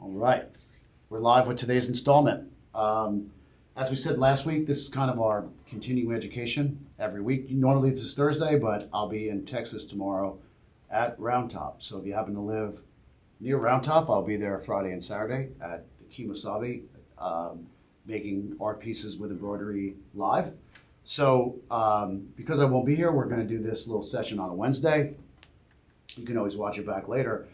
All right, we're live with today's installment. As we said last week, this is kind of our continuing education every week. Normally this is Thursday, but I'll be in Texas tomorrow at Round Top. So if you happen to live near Round Top, I'll be there Friday and Saturday at Kimosabe, making art pieces with embroidery live. So because I won't be here, we're going to do this little session on a Wednesday. You can always watch it back later.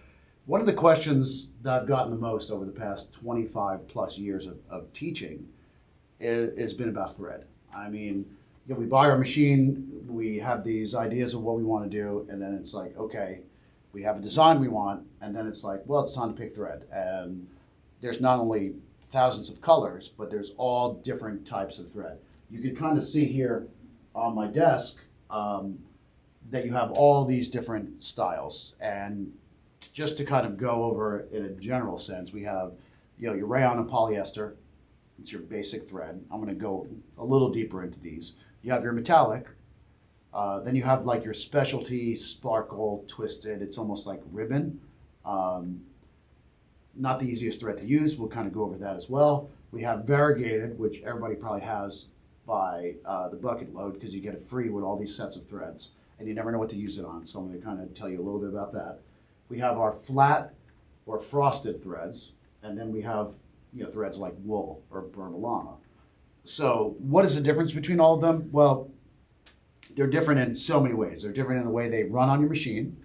One of the questions that I've gotten the most over the past 25 plus years of teaching has been about thread. I mean, we buy our machine, we have these ideas of what we want to do, and then it's like, okay, we have a design we want, and then it's like, well, it's time to pick thread. And there's not only thousands of colors, but there's all different types of thread. You can kind of see here on my desk that you have all these different styles. And just to kind of go over in a general sense, we have, your Rayon and polyester. It's your basic thread. I'm going to go a little deeper into these. You have your metallic. Then you have like your specialty, sparkle, twisted. It's almost like ribbon. Not the easiest thread to use. We'll kind of go over that as well. We have variegated, which everybody probably has by the bucket load because you get it free with all these sets of threads. And you never know what to use it on. So I'm going to kind of tell you a little bit about that. We have our flat or frosted threads. And then we have threads like wool or Burmalana. So what is the difference between all of them? Well, they're different in so many ways. They're different in the way they run on your machine,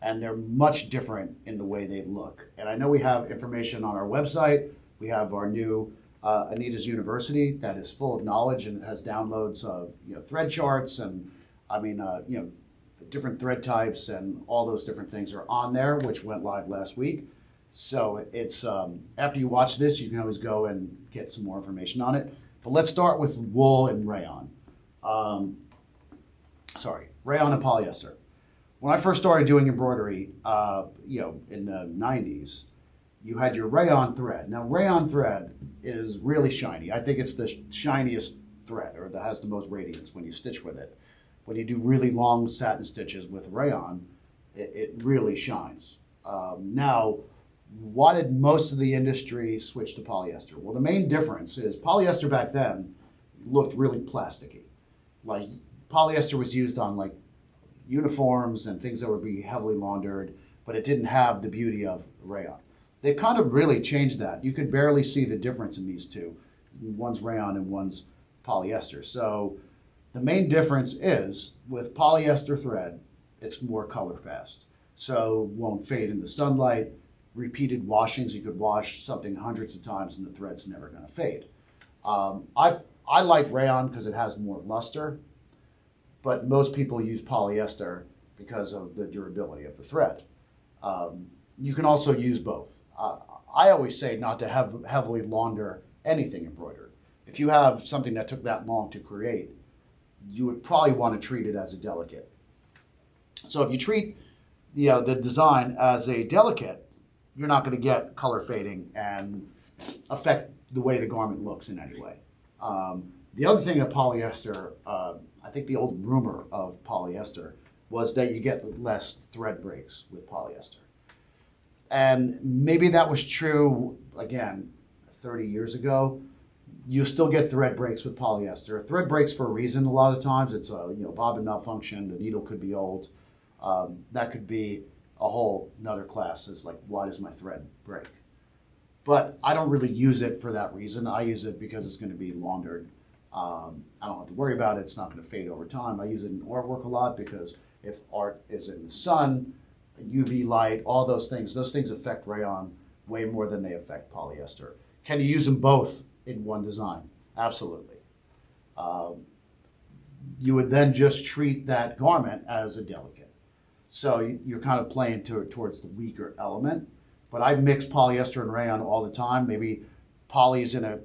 and they're much different in the way they look. And I know we have information on our website. We have our new Anita's University that is full of knowledge and has downloads of thread charts and different thread types and all those different things are on there, which went live last week. So it's after you watch this, you can always go and get some more information on it. But let's start with wool and rayon. Rayon and polyester. When I first started doing embroidery, in the 90s, you had your rayon thread. Now, rayon thread is really shiny. I think it's the shiniest thread, or that has the most radiance when you stitch with it. When you do really long satin stitches with rayon, it really shines. Now, why did most of the industry switch to polyester? Well, the main difference is polyester back then looked really plasticky. Like polyester was used on like uniforms and things that would be heavily laundered, but it didn't have the beauty of rayon. They've kind of really changed that. You could barely see the difference in these two. One's rayon and one's polyester. So the main difference is with polyester thread, it's more color fast. So won't fade in the sunlight. Repeated washings, you could wash something hundreds of times and the thread's never going to fade. I like rayon because it has more luster, but most people use polyester because of the durability of the thread. You can also use both. I always say not to have heavily launder anything embroidered. If you have something that took that long to create, you would probably want to treat it as a delicate. So if you treat the design as a delicate, you're not going to get color fading and affect the way the garment looks in any way. The other thing of polyester, I think the old rumor of polyester was that you get less thread breaks with polyester. And maybe that was true, again, 30 years ago. You still get thread breaks with polyester. Thread breaks for a reason a lot of times. It's a bobbin malfunction, the needle could be old. That could be a whole another class is like, why does my thread break? But I don't really use it for that reason. I use it because it's going to be laundered. I don't have to worry about it. It's not going to fade over time. I use it in artwork a lot because if art is in the sun, UV light, all those things affect rayon way more than they affect polyester. Can you use them both in one design? Absolutely. You would then just treat that garment as a delicate. So you're kind of playing towards the weaker element. But I mix polyester and rayon all the time. Maybe poly is in a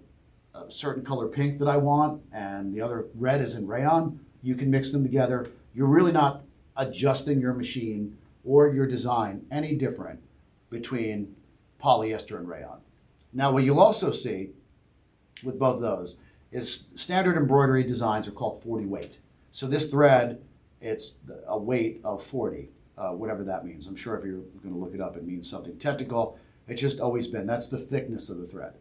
certain color pink that I want, and the other red is in rayon. You can mix them together. You're really not adjusting your machine or your design any different between polyester and rayon. Now, what you'll also see with both of those is standard embroidery designs are called 40 weight. So this thread, it's a weight of 40. Whatever that means. I'm sure if you're going to look it up, it means something technical. It's just always been. That's the thickness of the thread.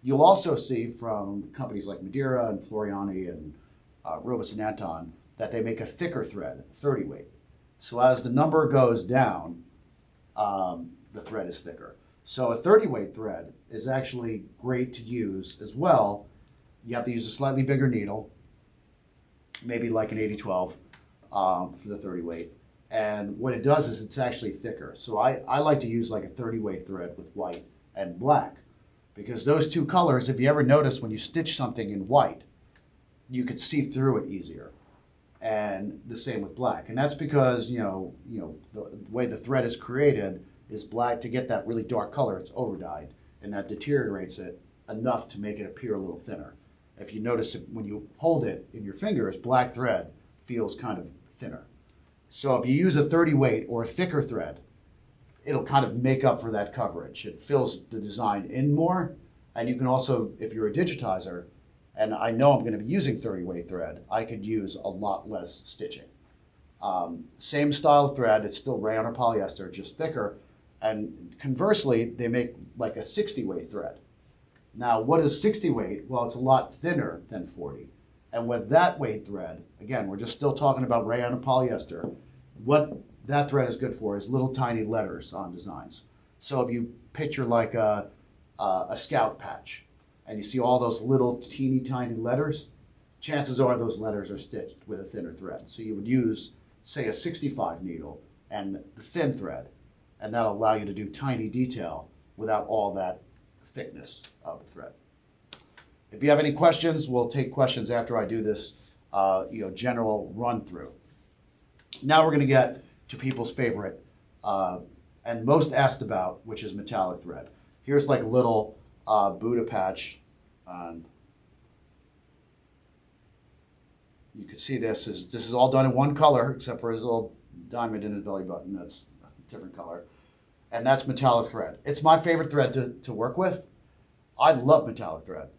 You'll also see from companies like Madeira and Floriani and Robus and Anton that they make a thicker thread, 30 weight. So as the number goes down, the thread is thicker. So a 30 weight thread is actually great to use as well. You have to use a slightly bigger needle, maybe like an 8012 for the 30 weight. And what it does is it's actually thicker. So I like to use like a 30 weight thread with white and black, because those two colors, if you ever notice when you stitch something in white, you could see through it easier. And the same with black. And that's because, the way the thread is created is black. To get that really dark color, it's overdyed, and that deteriorates it enough to make it appear a little thinner. If you notice it, when you hold it in your fingers, black thread feels kind of thinner. So if you use a 30 weight or a thicker thread, it'll kind of make up for that coverage. It fills the design in more. And you can also, if you're a digitizer, and I know I'm going to be using 30 weight thread, I could use a lot less stitching. Same style thread, it's still rayon or polyester, just thicker. And conversely, they make like a 60 weight thread. Now, what is 60 weight? Well, it's a lot thinner than 40. And with that weight thread, again, we're just still talking about rayon and polyester. What that thread is good for is little tiny letters on designs. So if you picture like a scout patch and you see all those little teeny tiny letters, chances are those letters are stitched with a thinner thread. So you would use, say, a 65 needle and the thin thread, and that'll allow you to do tiny detail without all that thickness of the thread. If you have any questions, we'll take questions after I do this general run through. Now we're going to get to people's favorite and most asked about, which is metallic thread. Here's like a little Buddha patch. You can see this is all done in one color, except for his little diamond in his belly button. That's a different color. And that's metallic thread. It's my favorite thread to work with. I love metallic thread.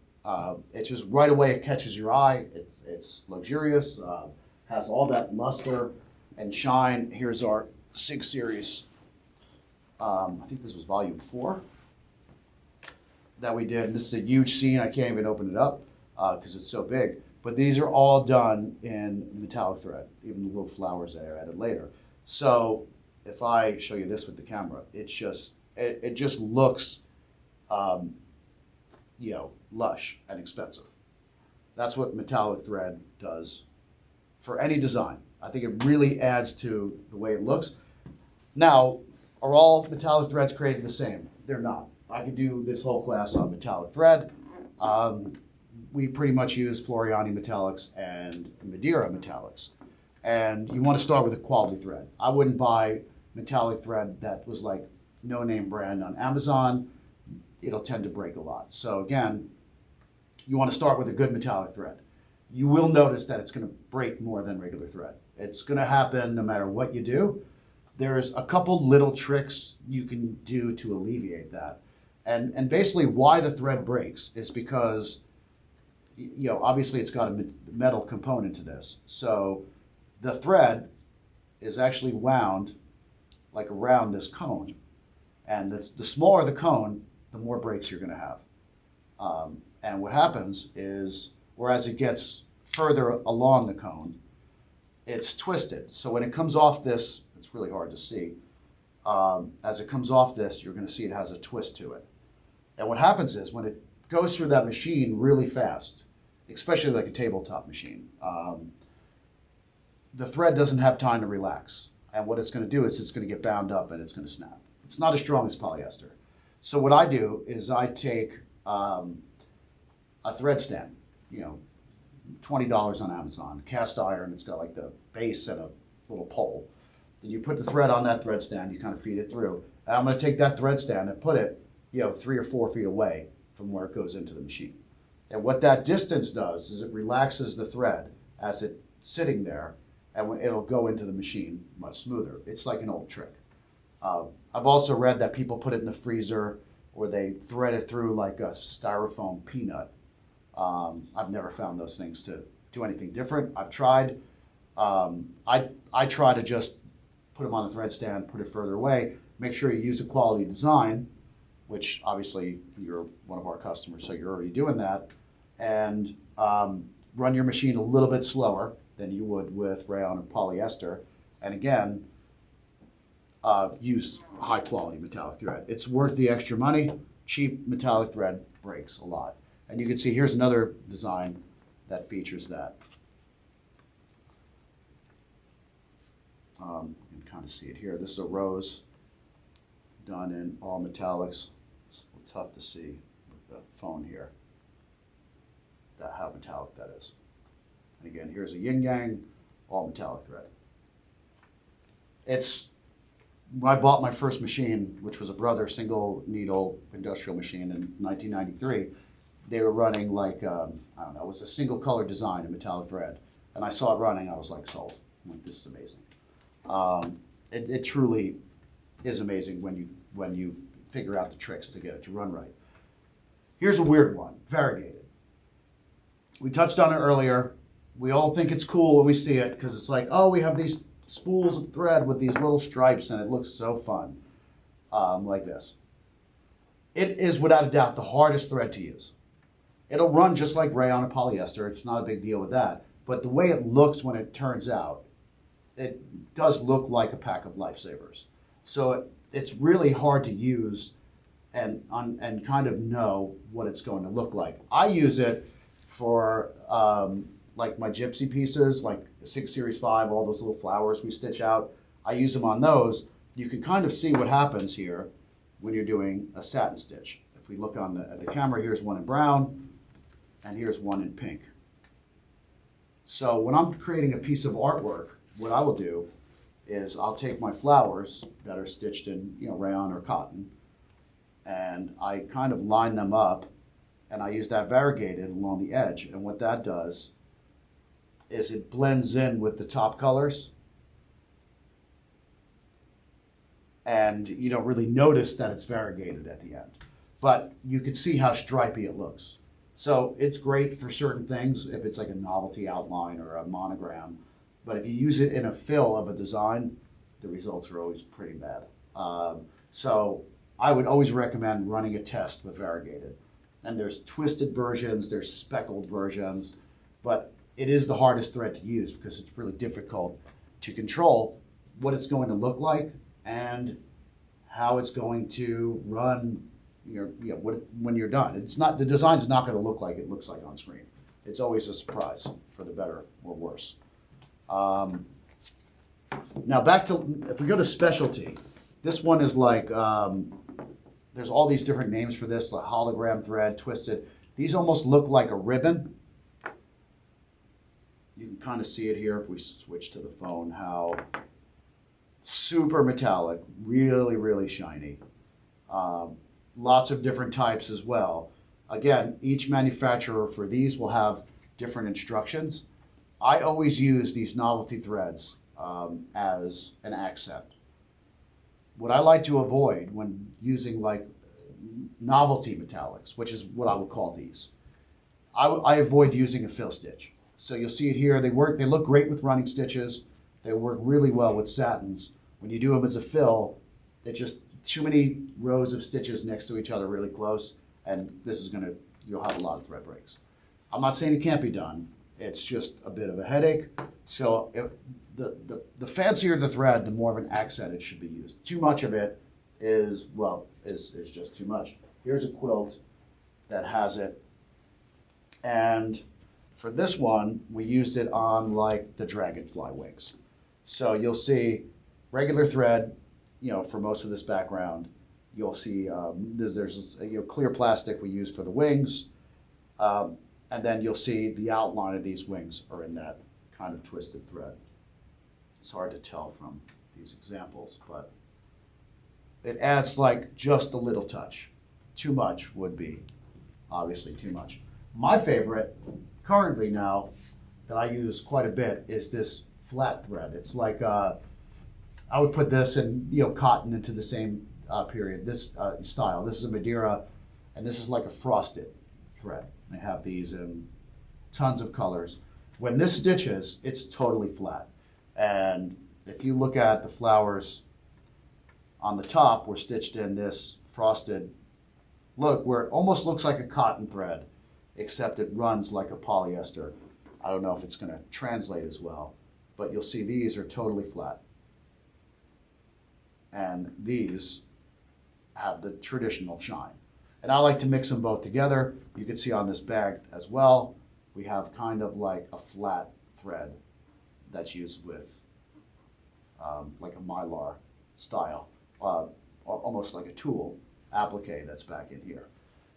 It's just right away, it catches your eye. It's luxurious, has all that luster and shine. Here's our 6 series. I think this was volume 4 that we did. And this is a huge scene. I can't even open it up because it's so big. But these are all done in metallic thread, even the little flowers that I added later. So if I show you this with the camera, it just looks lush and expensive. That's what metallic thread does for any design. I think it really adds to the way it looks. Now, are all metallic threads created the same? They're not. I could do this whole class on metallic thread. We pretty much use Floriani metallics and Madeira metallics. And you want to start with a quality thread. I wouldn't buy metallic thread that was like no-name brand on Amazon. It'll tend to break a lot. So again, you want to start with a good metallic thread. You will notice that it's going to break more than regular thread. It's going to happen no matter what you do. There's a couple little tricks you can do to alleviate that. And basically why the thread breaks is because, obviously it's got a metal component to this. So the thread is actually wound like around this cone. And the smaller the cone, the more breaks you're going to have. And what happens is, whereas it gets further along the cone, it's twisted. So when it comes off this, it's really hard to see. As it comes off this, you're going to see it has a twist to it. And what happens is, when it goes through that machine really fast, especially like a tabletop machine, the thread doesn't have time to relax. And what it's going to do is it's going to get bound up and it's going to snap. It's not as strong as polyester. So what I do is I take a thread stand, $20 on Amazon, cast iron. It's got like the base and a little pole. Then you put the thread on that thread stand, you kind of feed it through. And I'm going to take that thread stand and put it, 3 or 4 feet away from where it goes into the machine. And what that distance does is it relaxes the thread as it's sitting there, and it'll go into the machine much smoother. It's like an old trick. I've also read that people put it in the freezer or they thread it through like a styrofoam peanut. I've never found those things to do anything different. I've tried. I try to just put them on the thread stand, put it further away, make sure you use a quality design, which obviously you're one of our customers, so you're already doing that, and run your machine a little bit slower than you would with rayon and polyester, and again, use high quality metallic thread. It's worth the extra money. Cheap metallic thread breaks a lot. And you can see here's another design that features that. You can kind of see it here. This is a rose done in all metallics. It's tough to see with the phone here how metallic that is. And again, here's a yin yang, all metallic thread. When I bought my first machine, which was a Brother single needle industrial machine in 1993, they were running like, I don't know, it was a single color design in metallic thread. And I saw it running, I was like sold. I'm like, this is amazing. It truly is amazing when you figure out the tricks to get it to run right. Here's a weird one, variegated. We touched on it earlier. We all think it's cool when we see it because it's like, oh, we have these spools of thread with these little stripes and it looks so fun, like this. It is without a doubt the hardest thread to use. It'll run just like rayon or polyester. It's not a big deal with that. But the way it looks when it turns out, it does look like a pack of lifesavers. So it's really hard to use and kind of know what it's going to look like. I use it for like my gypsy pieces, like the 6 Series 5, all those little flowers we stitch out. I use them on those. You can kind of see what happens here when you're doing a satin stitch. If we look on at the camera, here's one in brown, and here's one in pink. So when I'm creating a piece of artwork, what I will do is I'll take my flowers that are stitched in rayon or cotton, and I kind of line them up, and I use that variegated along the edge. And what that does is it blends in with the top colors, and you don't really notice that it's variegated at the end. But you can see how stripy it looks. So it's great for certain things, if it's like a novelty outline or a monogram. But if you use it in a fill of a design, the results are always pretty bad. So I would always recommend running a test with variegated. And there's twisted versions, there's speckled versions, but it is the hardest thread to use because it's really difficult to control what it's going to look like and how it's going to run when you're done. It's not, the design is not going to look like it looks like on screen. It's always a surprise, for the better or worse. Now back to, if we go to specialty, this one is like, there's all these different names for this, like hologram thread, twisted. These almost look like a ribbon. You can kind of see it here if we switch to the phone, how super metallic, really, really shiny. Lots of different types as well. Again, each manufacturer for these will have different instructions. I always use these novelty threads as an accent. What I like to avoid when using like novelty metallics, which is what I would call these, I avoid using a fill stitch. So you'll see it here. They look great with running stitches. They work really well with satins. When you do them as a fill, it's just too many rows of stitches next to each other really close, and you'll have a lot of thread breaks. I'm not saying it can't be done. It's just a bit of a headache. So the fancier the thread, the more of an accent it should be used. Too much of it is just too much. Here's a quilt that has it, and for this one, we used it on like the dragonfly wings. So you'll see regular thread, for most of this background. You'll see there's clear plastic we use for the wings, and then you'll see the outline of these wings are in that kind of twisted thread. It's hard to tell from these examples, but it adds like just a little touch. Too much would be obviously too much. My favorite currently now that I use quite a bit is this flat thread. It's like I would put this and cotton into the same period. This style. This is a Madeira, and this is like a frosted thread. They have these in tons of colors. When this stitches, it's totally flat. And if you look at the flowers on the top, were stitched in this frosted look where it almost looks like a cotton thread, except it runs like a polyester. I don't know if it's going to translate as well, but you'll see these are totally flat. And these have the traditional shine. And I like to mix them both together. You can see on this bag as well, we have kind of like a flat thread that's used with like a mylar style, almost like a tulle applique that's back in here.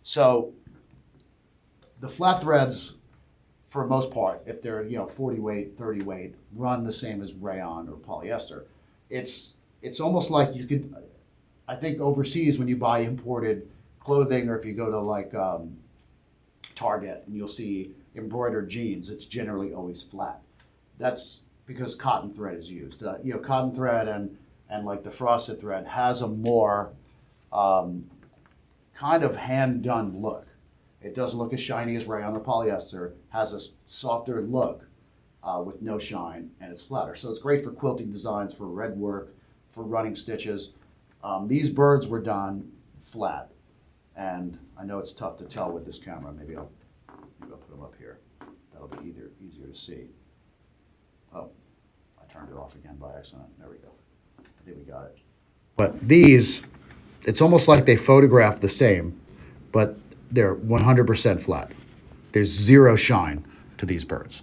So the flat threads, for the most part, if they're 40 weight, 30 weight, run the same as rayon or polyester. It's almost like you could, I think overseas when you buy imported clothing, or if you go to like Target and you'll see embroidered jeans, it's generally always flat. That's because cotton thread is used. Cotton thread and like the frosted thread has a more kind of hand-done look. It doesn't look as shiny as rayon or polyester, has a softer look with no shine, and it's flatter. So it's great for quilting designs, for red work, for running stitches. These birds were done flat, and I know it's tough to tell with this camera. Maybe I'll put them up here. That'll be easier to see. Oh, I turned it off again by accident. There we go. I think we got it. But these, it's almost like they photograph the same, but they're 100% flat. There's zero shine to these birds.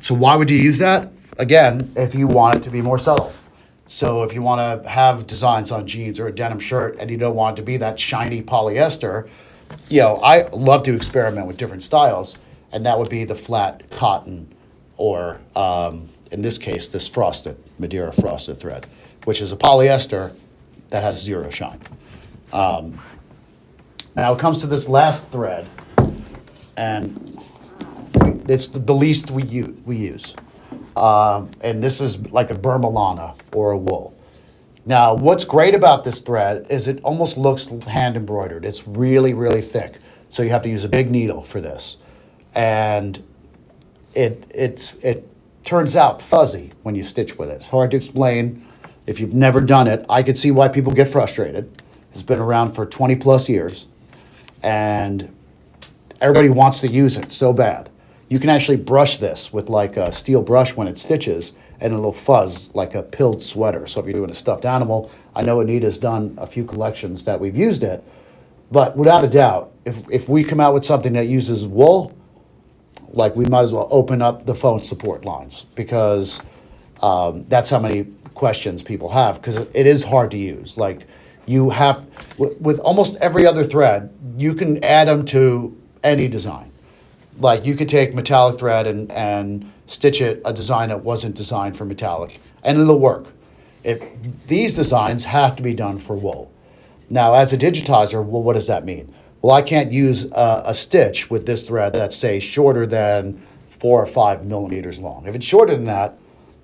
So why would you use that? Again, if you want it to be more subtle. So if you want to have designs on jeans or a denim shirt and you don't want it to be that shiny polyester, I love to experiment with different styles, and that would be the flat cotton or, in this case, this Madeira frosted thread, which is a polyester that has zero shine. Now it comes to this last thread, and it's the least we use. And this is like a Burmalana or a wool. Now, what's great about this thread is it almost looks hand embroidered. It's really, really thick. So you have to use a big needle for this. And it turns out fuzzy when you stitch with it. It's hard to explain. If you've never done it, I could see why people get frustrated. It's been around for 20 plus years. And everybody wants to use it so bad. You can actually brush this with like a steel brush when it stitches, and it'll fuzz like a pilled sweater. So if you're doing a stuffed animal, I know Anita's done a few collections that we've used it, but without a doubt, if we come out with something that uses wool, like we might as well open up the phone support lines, because that's how many questions people have, because it is hard to use. Like you have, with almost every other thread, you can add them to any design. Like you could take metallic thread and stitch it a design that wasn't designed for metallic, and it'll work. If these designs have to be done for wool. Now, as a digitizer, well, what does that mean? Well, I can't use a stitch with this thread that's, say, shorter than 4 or 5 millimeters long. If it's shorter than that,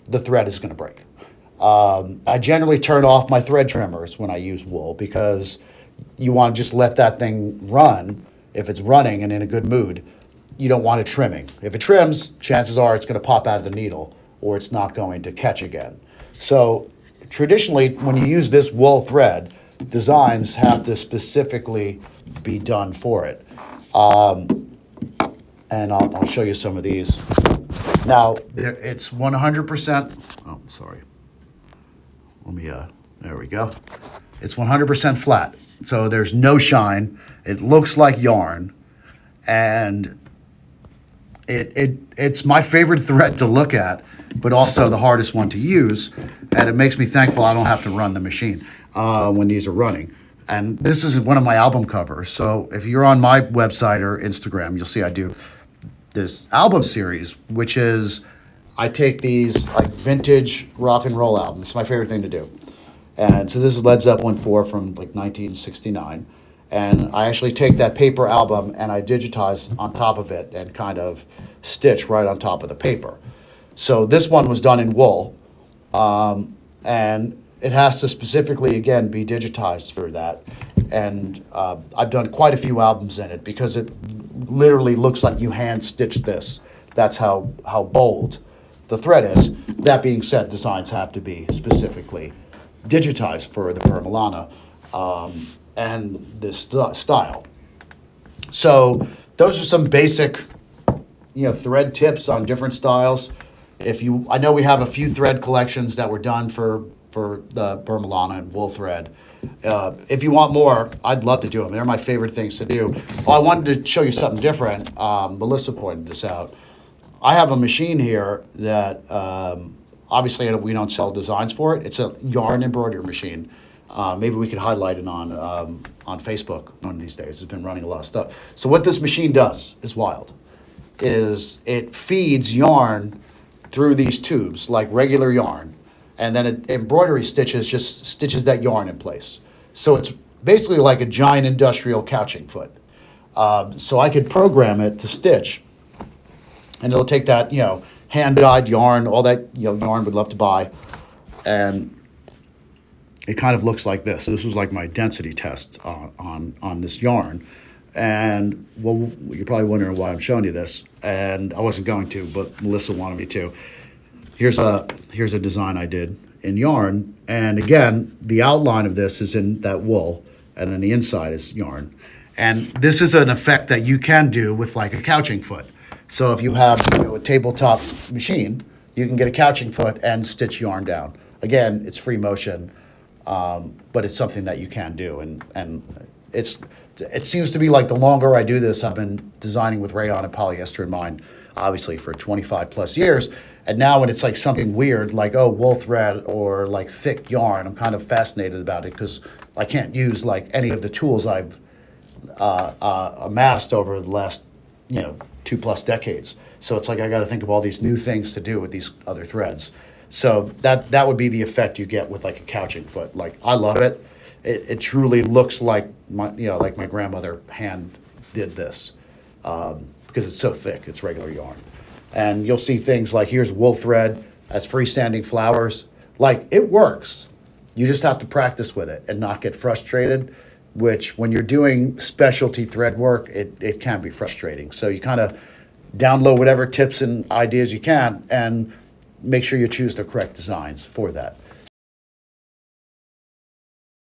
the thread is going to break. I generally turn off my thread trimmers when I use wool, because you want to just let that thing run. If it's running and in a good mood, you don't want it trimming. If it trims, chances are it's going to pop out of the needle, or it's not going to catch again. So traditionally, when you use this wool thread, designs have to specifically be done for it. And I'll show you some of these. Now, it's 100%, oh, sorry. Let me, there we go. It's 100% flat. So there's no shine. It looks like yarn. And it's my favorite thread to look at, but also the hardest one to use. And it makes me thankful I don't have to run the machine when these are running. And this is one of my album covers. So if you're on my website or Instagram, you'll see I do this album series, which is I take these like vintage rock and roll albums. It's my favorite thing to do. And so this is Led Zeppelin 4 from like 1969. And I actually take that paper album and I digitize on top of it and kind of stitch right on top of the paper. So this one was done in wool, and it has to specifically, again, be digitized for that. And I've done quite a few albums in it because it literally looks like you hand stitched this. That's how bold the thread is. That being said, designs have to be specifically digitized for the Burmalana. and this style. So those are some basic, thread tips on different styles. I know we have a few thread collections that were done for the Burmalana and wool thread. If you want more, I'd love to do them. They're my favorite things to do. Well, I wanted to show you something different. Melissa pointed this out. I have a machine here that obviously we don't sell designs for it. It's a yarn embroidery machine. Maybe we could highlight it on Facebook one of these days. It's been running a lot of stuff. So what this machine does is wild. Is it feeds yarn through these tubes like regular yarn, and then embroidery just stitches that yarn in place. So it's basically like a giant industrial couching foot. So I could program it to stitch, and it'll take that hand-dyed yarn, all that yarn we'd love to buy, and it kind of looks like this. This was like my density test on this yarn. And well, you're probably wondering why I'm showing you this, and I wasn't going to, but Melissa wanted me to. Here's a design I did in yarn, and again, the outline of this is in that wool, and then the inside is yarn. And this is an effect that you can do with like a couching foot. So if you have a tabletop machine, you can get a couching foot and stitch yarn down. Again, it's free motion, but it's something that you can do, and it seems to be like the longer I do this, I've been designing with rayon and polyester in mind, obviously for 25 plus years. And now when it's like something weird, like, wool thread or like thick yarn, I'm kind of fascinated about it because I can't use like any of the tools I've amassed over the last, 2+ decades. So it's like I got to think of all these new things to do with these other threads. So that would be the effect you get with like a couching foot. Like, I love it. It truly looks like my grandmother hand did this because it's so thick. It's regular yarn, and you'll see things like here's wool thread as freestanding flowers. Like, it works. You just have to practice with it and not get frustrated. Which, when you're doing specialty thread work, it can be frustrating. So you kind of download whatever tips and ideas you can, and make sure you choose the correct designs for that.